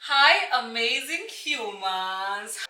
Hi, amazing humans.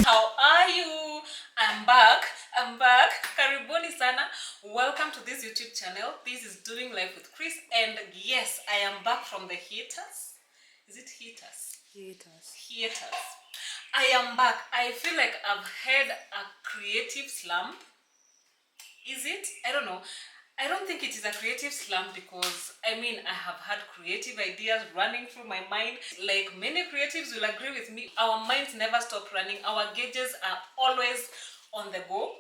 How are you? I'm back. Karibuni sana. Welcome to this YouTube channel. This is Doing Life with Chris, and yes, I am back from the hiatus. Is it hiatus? Hiatus. I am back. I feel like I've had a creative slump. Is it? I don't know. I don't think it is a creative slump because I have had creative ideas running through my mind. Like many creatives will agree with me, our minds never stop running. Our gauges are always on the go.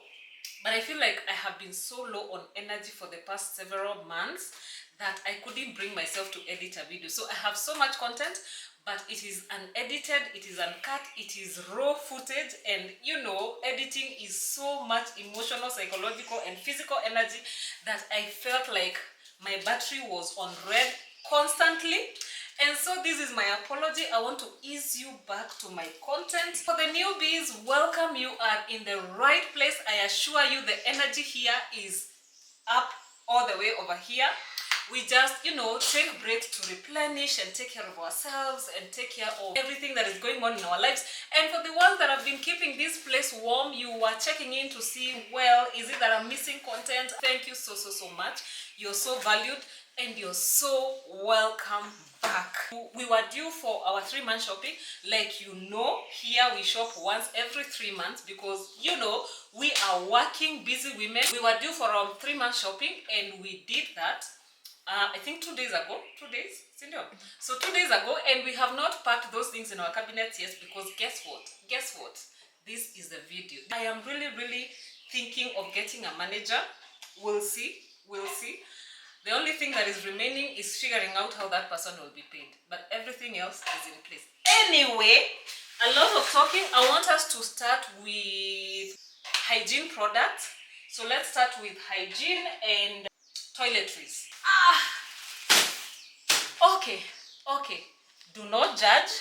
But I feel like I have been so low on energy for the past several months that I couldn't bring myself to edit a video. So I have so much content, but it is unedited, it is uncut, it is raw footage, and editing is so much emotional, psychological, and physical energy that I felt like my battery was on red constantly. And so this is my apology. I want to ease you back to my content. For the newbies, welcome. You are in the right place. I assure you the energy here is up all the way over here. We just, take breaks to replenish and take care of ourselves and take care of everything that is going on in our lives. And for the ones that have been keeping this place warm, you are checking in to see, well, is it that I'm missing content? Thank you so much. You're so valued and you're so welcome back. We were due for our 3-month shopping. Like here we shop once every 3 months because we are working busy women. We were due for our 3-month shopping and we did that. I think 2 days ago. 2 days? So 2 days ago, and we have not packed those things in our cabinets yet because guess what? This is the video. I am really thinking of getting a manager. We'll see. The only thing that is remaining is figuring out how that person will be paid. But everything else is in place. Anyway, a lot of talking. I want us to start with hygiene products. So let's start with hygiene and toiletries. Okay. Do not judge.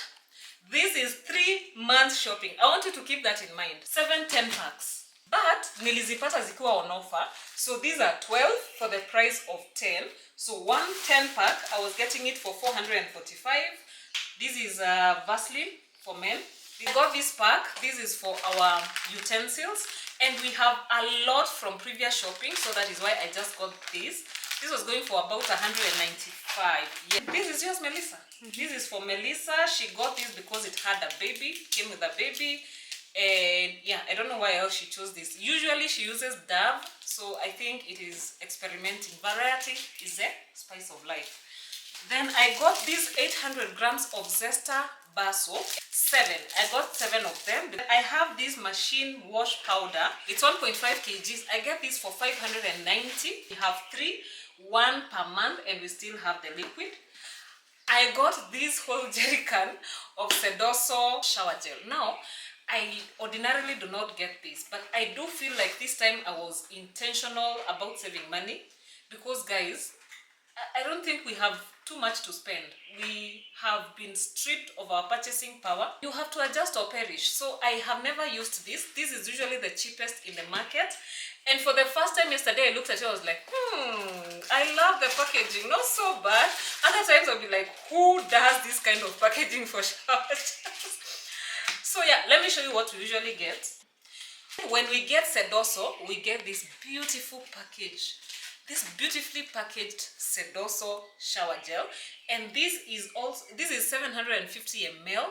This is 3 months shopping. I want you to keep that in mind. 7-10 packs. But nilizipata zikiwa on offer. So these are 12 for the price of 10. So one 10 pack, I was getting it for 445. This is Vaseline for men. We got this pack. This is for our utensils. And we have a lot from previous shopping. So that is why I just got this. This was going for about 195. Yeah. This is just Melissa. This is for Melissa. She got this because it had a baby. Came with a baby. And yeah, I don't know why else she chose this. Usually she uses Dove. So I think it is experimenting. Variety is the spice of life. Then I got these 800 grams of Zesta bar soap. 7. I got 7 of them. I have this machine wash powder. It's 1.5 kgs. I get this for 590. We have 3, 1 per month, and we still have the liquid. I got this whole jerry can of Sedoso shower gel. Now, I ordinarily do not get this, but I do feel like this time I was intentional about saving money because, guys, I don't think we have too much to spend. We have been stripped of our purchasing power. You have to adjust or perish. So I have never used this. This is usually the cheapest in the market. And for the first time yesterday, I looked at it, I was like, I love the packaging. Not so bad. Other times I'll be like, who does this kind of packaging for showers? So yeah, let me show you what we usually get. When we get Sedoso, we get this beautiful package. This beautifully packaged Sedoso shower gel, and this is 750 ml,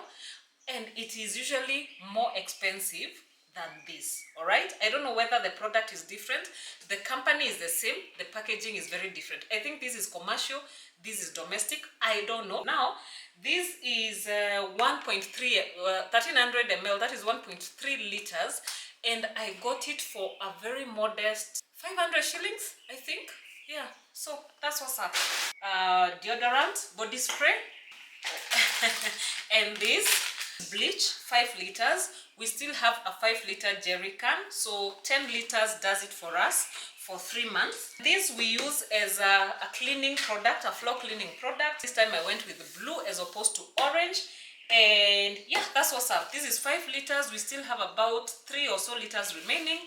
and it is usually more expensive than this. All right, I don't know whether the product is different. The company is the same, the packaging is very different. I think this is commercial, this is domestic, I don't know. Now this is 1.3 1300 ml, that is 1.3 liters, and I got it for a very modest 500 shillings, I think. Yeah, so that's what's up. Deodorant, body spray, and this. Bleach 5 liters. We still have a 5-liter jerry can, so 10 liters does it for us for 3 months. This we use as a cleaning product, a floor cleaning product. This time I went with blue as opposed to orange. And yeah, that's what's up. This is 5 liters. We still have about 3 or so liters remaining.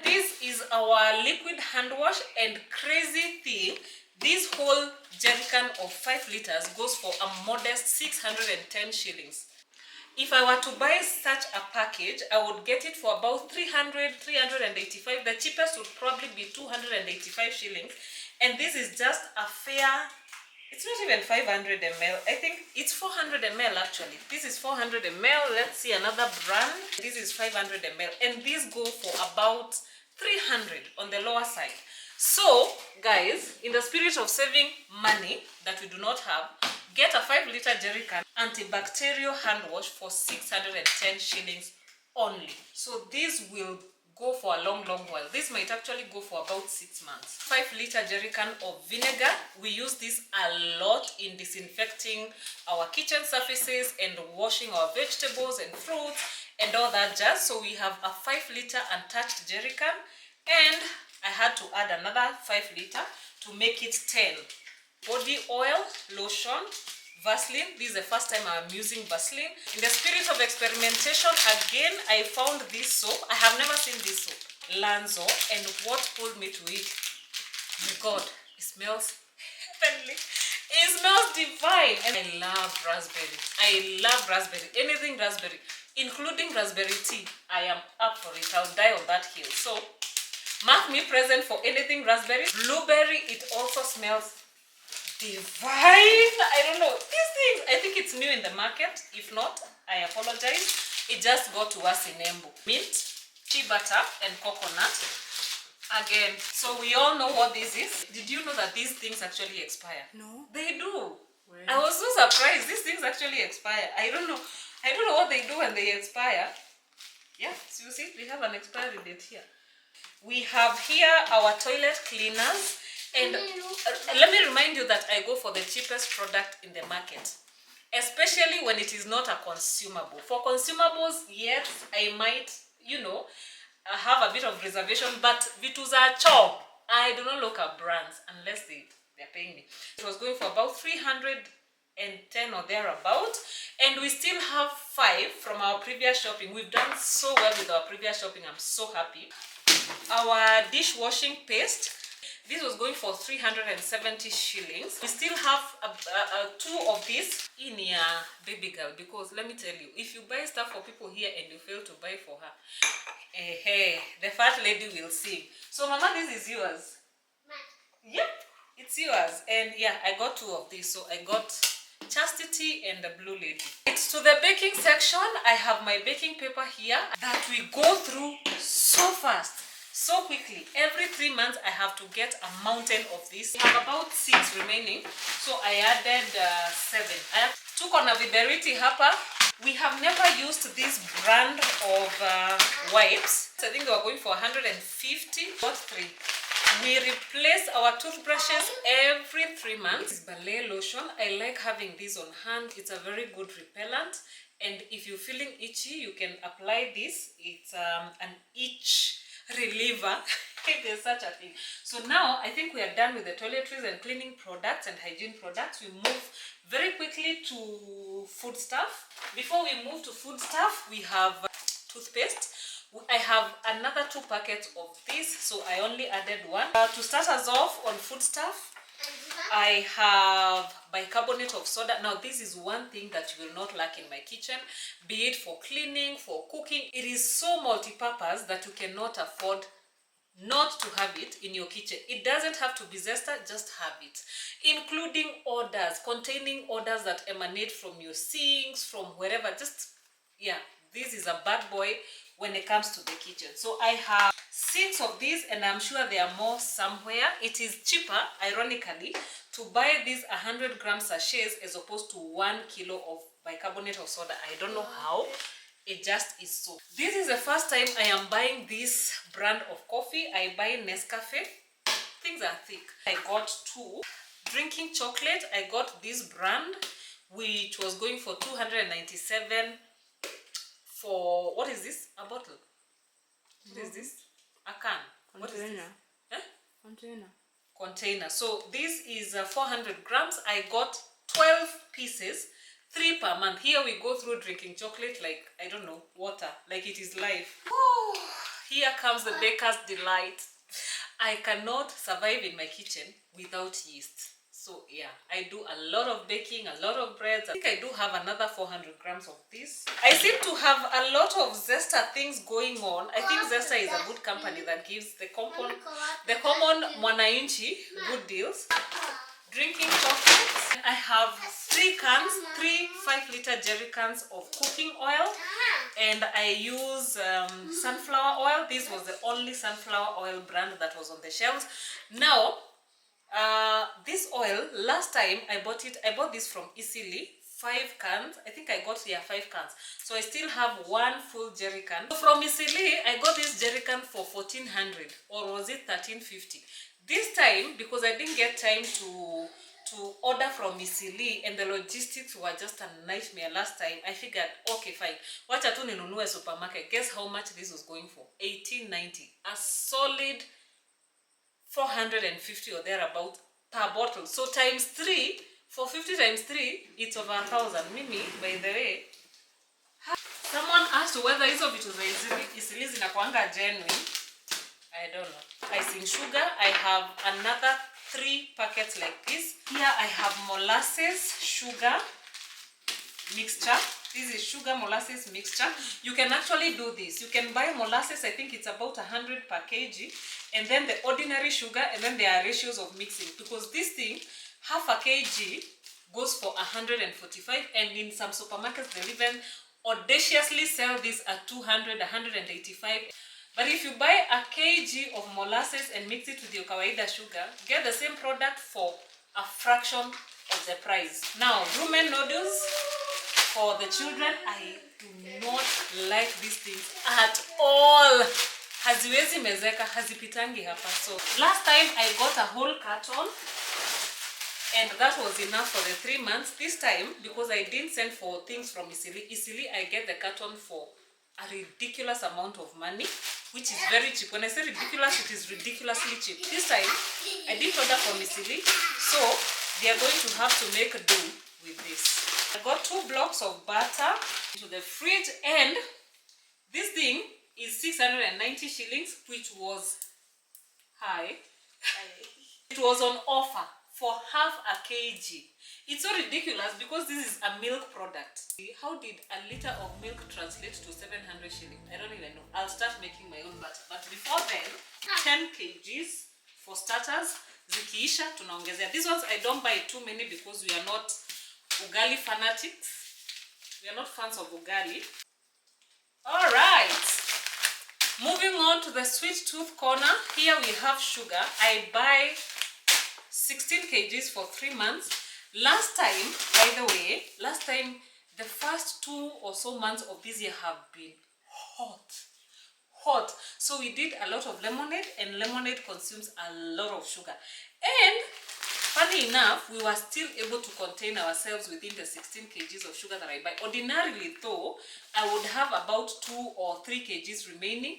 This is our liquid hand wash, and crazy thing, this whole jerrycan of 5 liters goes for a modest 610 shillings. If I were to buy such a package, I would get it for about 385. The cheapest would probably be 285 shillings. And this is just a fair, it's not even 500 ml. I think it's 400 ml actually. This is 400 ml. Let's see another brand. This is 500 ml. And these go for about 300 on the lower side. So, guys, in the spirit of saving money that we do not have, get a 5-liter jerrycan antibacterial hand wash for 610 shillings only. So this will go for a long while. This might actually go for about 6 months. 5-liter jerrycan of vinegar. We use this a lot in disinfecting our kitchen surfaces and washing our vegetables and fruits and all that jazz. So we have a 5-liter untouched jerrycan, and I had to add another 5-liter to make it 10. Body oil, lotion, Vaseline. This is the first time I'm using Vaseline. In the spirit of experimentation, again, I found this soap. I have never seen this soap. Lanzo. And what pulled me to it? My God, it smells heavenly. It smells divine. And I love raspberry. I love raspberry. Anything raspberry, including raspberry tea. I am up for it. I'll die on that hill. So, mark me present for anything raspberry. Blueberry, it also smells divine. I don't know. These things, I think it's new in the market. If not, I apologize. It just got to us in Embu. Mint, shea butter, and coconut. Again, so we all know what this is. Did you know that these things actually expire? No. They do. Where? I was so surprised. These things actually expire. I don't know what they do when they expire. Yeah, so you see, we have an expiry date here. We have here our toilet cleaners. And let me remind you that I go for the cheapest product in the market, especially when it is not a consumable. For consumables, yes, I might, have a bit of reservation, but vituza cho, I do not look at brands unless they're paying me. It was going for about 310 or thereabout, and we still have 5 from our previous shopping. We've done so well with our previous shopping. I'm so happy. Our dishwashing paste. This was going for 370 shillings. We still have 2 of these in your baby girl, because let me tell you, if you buy stuff for people here and you fail to buy for her, hey, the fat lady will sing. So Mama, this is yours. Yep, it's yours. And yeah, I got 2 of these. So I got Chastity and the Blue Lady. It's to the baking section. I have my baking paper here that we go through so fast. So quickly. Every 3 months I have to get a mountain of this. I have about 6 remaining, so I added 7. I have 2 kona viberiti hapa. We have never used this brand of wipes. I think they were going for 150. Got 3. We replace our toothbrushes every 3 months. This ballet lotion, I like having this on hand. It's a very good repellent, and if you're feeling itchy, you can apply this. It's an itch reliever, if there's such a thing. So now I think we are done with the toiletries and cleaning products and hygiene products. We move very quickly to food stuff. Before we move to food stuff, we have toothpaste. I have another 2 packets of this, so I only added 1. To start us off on food stuff, I have bicarbonate of soda. Now this is one thing that you will not lack in my kitchen, be it for cleaning, for cooking. It is so multi-purpose that you cannot afford not to have it in your kitchen. It doesn't have to be zesta, just have it. Including odors, containing odors that emanate from your sinks, from wherever. Just, yeah, this is a bad boy when it comes to the kitchen. So I have 6 of these, and I'm sure there are more somewhere. It is cheaper, ironically, to buy these 100 gram sachets as opposed to 1 kilo of bicarbonate of soda. I don't know how. It just is so. This is the first time I am buying this brand of coffee. I buy Nescafe. Things are thick. I got 2. Drinking chocolate, I got this brand. which was going for 297 for, what is this? A bottle? What is this? A can. Container. What is this? Container. So this is 400 grams. I got 12 pieces, 3 per month. Here we go through drinking chocolate like, I don't know, water, like it is life. Woo! Here comes the baker's delight. I cannot survive in my kitchen without yeast. So yeah, I do a lot of baking, a lot of breads. I think I do have another 400 grams of this. I seem to have a lot of Zesta things going on. I think Zesta is a good company that gives the common mwananchi good deals. Drinking chocolates. I have 3 cans, 3 5-liter jerry cans of cooking oil, and I use sunflower oil. This was the only sunflower oil brand that was on the shelves. Now, this oil, last time I bought this from Easily, 5 cans. I think I got 5 cans. So I still have 1 full jerry can. So from Easily, I got this jerry can for 1400, or was it 1350? This time, because I didn't get time to order from Easily and the logistics were just a nightmare last time, I figured, okay, fine. Wacha tu ninunue supermarket. Guess how much this was going for? 1890. A solid 450 or thereabout per bottle. So times 3, 450 times 3, it's over 1,000. Mimi, by the way, someone asked whether hizo vitu za Easily zinakuanga genuine. I don't know. Icing sugar, I have another 3 packets like this. Here I have molasses sugar mixture. This is sugar molasses mixture. You can actually do this. You can buy molasses, I think it's about 100 per kg, and then the ordinary sugar, and then there are ratios of mixing, because this thing, half a kg goes for 145, and in some supermarkets they'll even audaciously sell this at 200, 185. But if you buy a kg of molasses and mix it with your kawaida sugar, get the same product for a fraction of the price. Now, ramen noodles for the children, I do not like these things at all. Haziwezi mezeka, hazipitangi hapa. So last time I got a whole carton, and that was enough for the 3 months. This time, because I didn't send for things from Easily, I get the carton for a ridiculous amount of money, which is very cheap. When I say ridiculous, it is ridiculously cheap. This time, I didn't order from Easily, so they are going to have to make do with this. I got 2 blocks of butter into the fridge, and this thing is 690 shillings, which was high. It was on offer for half a kg. It's so ridiculous because this is a milk product. How did a liter of milk translate to 700 shillings? I don't even know. I'll start making my own butter. But before then, 10 kgs for starters. Zikiisha, tunaongezea. These ones I don't buy too many because we are not ugali fanatics. We are not fans of ugali. Alright. Moving on to the sweet tooth corner. Here we have sugar. I buy 16 kgs for 3 months. Last time, by the way, the first 2 or so months of this year have been hot. So we did a lot of lemonade, and lemonade consumes a lot of sugar. And funny enough, we were still able to contain ourselves within the 16 kgs of sugar that I buy. Ordinarily though, I would have about 2 or 3 kgs remaining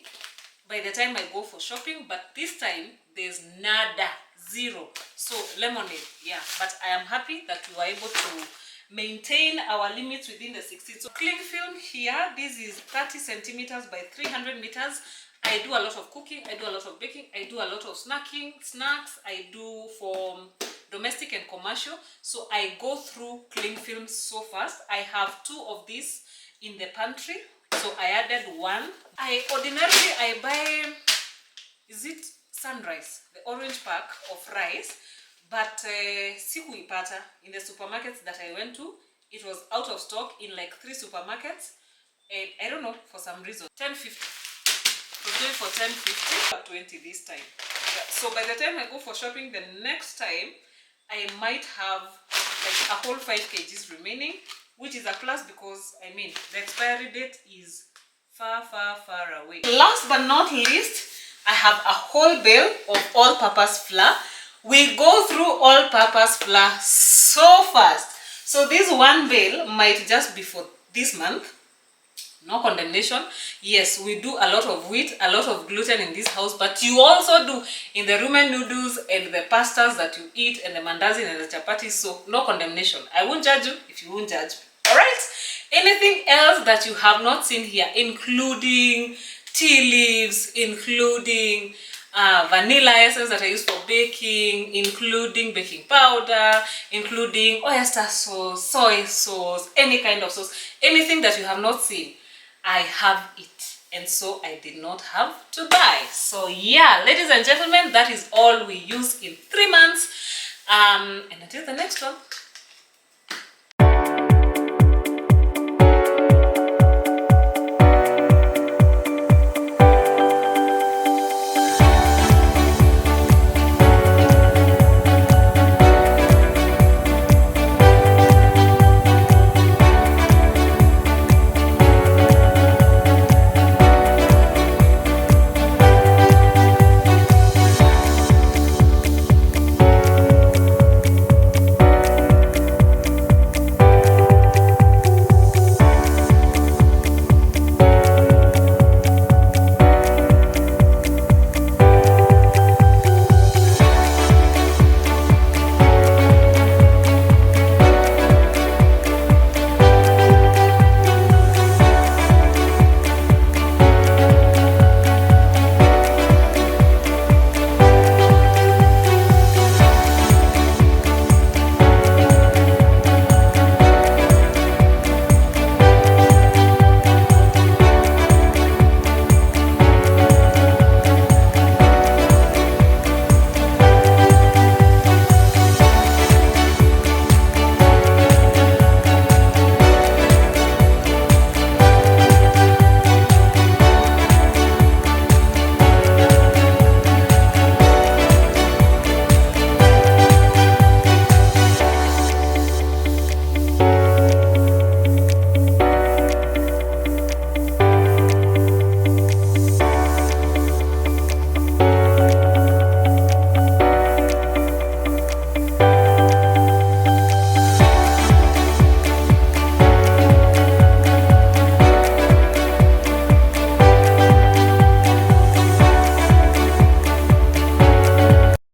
by the time I go for shopping, but this time there's nada. 0. So lemonade, yeah, but I am happy that we were able to maintain our limits within the 16. So cling film here, this is 30 centimeters by 300 meters. I do a lot of cooking, I do a lot of baking, I do a lot of snacks, I do for domestic and commercial. So I go through cling film so fast. I have 2 of these in the pantry, so I added 1. I buy, is it Sunrise, the orange pack of rice, but sikuipata in the supermarkets that I went to. It was out of stock in like 3 supermarkets, and I don't know, for some reason. 10.50. We're going for 10.50 or 20 this time. Yeah, so by the time I go for shopping the next time, I might have like a whole 5 kgs remaining, which is a plus because I mean the expiry date is far away. Last but not least, I have a whole bale of all-purpose flour. We go through all-purpose flour so fast. So this one bale might just be for this month. No condemnation. Yes, we do a lot of wheat, a lot of gluten in this house, but you also do in the ramen noodles and the pastas that you eat and the mandazi and the chapatis. So no condemnation. I won't judge you if you won't judge me. All right. Anything else that you have not seen here, including tea leaves, including vanilla essence that I use for baking, including baking powder, including oyster sauce, soy sauce, any kind of sauce, anything that you have not seen, I have it, and so I did not have to buy. So yeah, ladies and gentlemen, that is all we use in 3 months. And until the next one.